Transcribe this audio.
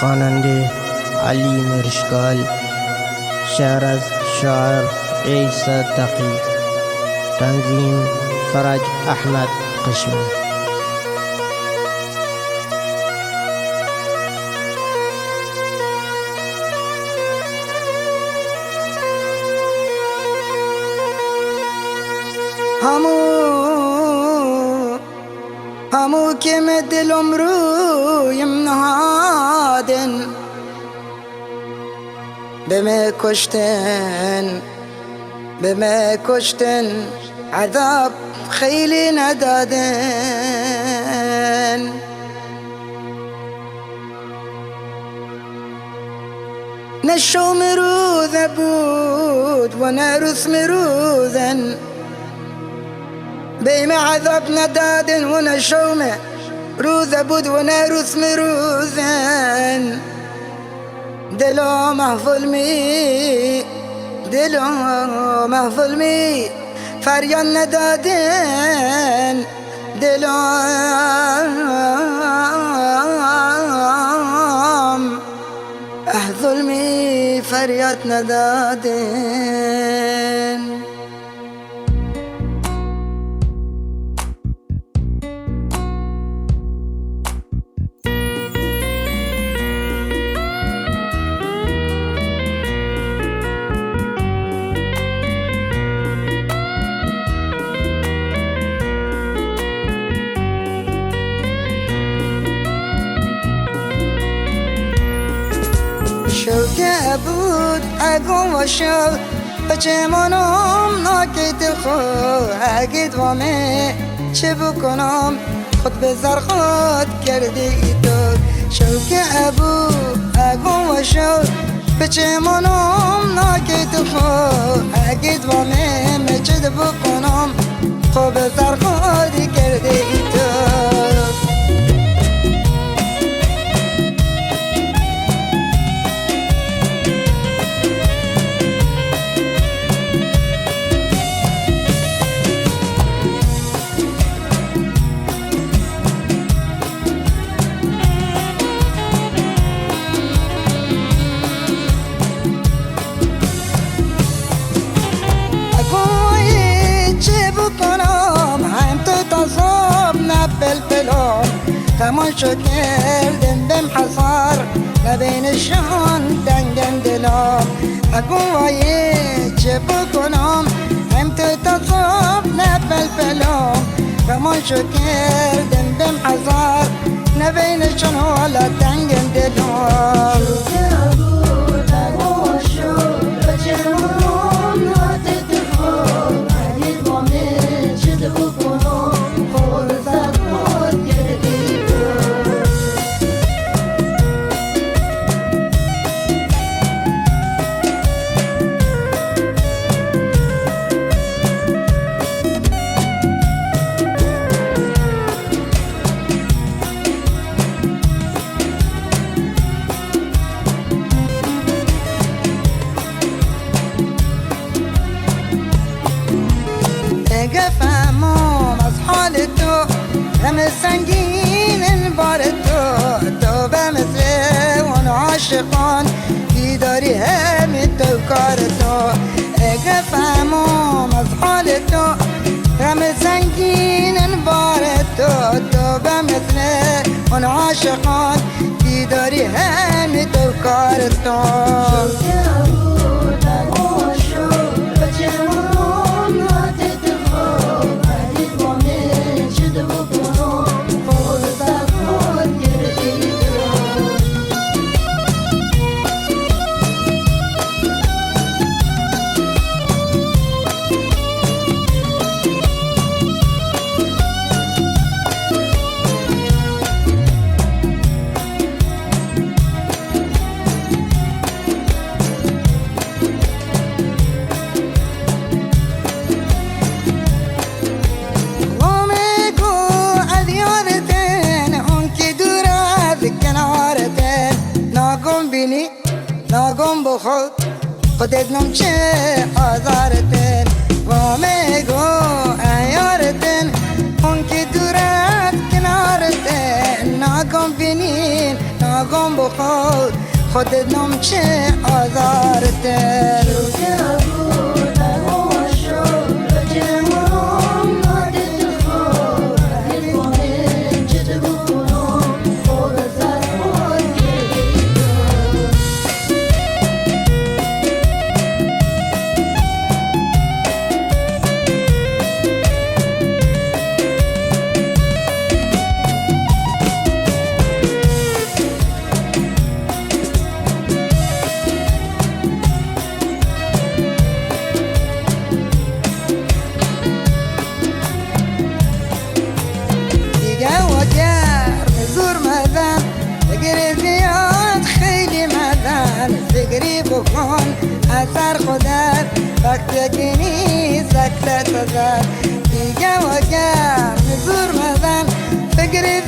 خواننده علی مرشکال. شعر از شاعر عیسی تقی. تنظیم فرج احمد قشمی. همو که دلم رویم نهادن به ما کشتن عذاب خیلی ندادن. نه شوم روزه بود و نه رسم روزن، بهم عذاب ندادن و نه شوم روزه بود و نه رسم روزن. دلو محفل می فریاد ندادن. دلو ظلمی فریاد ندادن. شوکه بود اگم و شو بچه منم ناکت خو اگید وامه چه بکنم خود به زر خود کردی تو. شوکه بود اگم و شو بچه منم ناکت خو اگید وامه چه بکنم خود به زر خود کردی تو. تماشا کردم بم حصار نبینشان دنگن دلم. اگوایی چه بکنم هم تو تصاب نبلبلم. تماشا کردم بم حصار نبینشان حالا دنگن دلم. فهمم از حال تو هم سنگین بار تو به مثل اون عاشقان بیداری همین تو کار تو. اگه فهمم از حال تو هم سنگین بار تو به مثل اون عاشقان بیداری همین تو کار تو. ناگم بخود خودت نمچه آزارتن و میگو ایارتن اون که دورت کنارتن. ناگم بینین ناگم بخور خودت نم چه آزارتر فکری بکن اثر خودت وقت که نیست سکلت بزن دیگه و گرم زور مزن فکری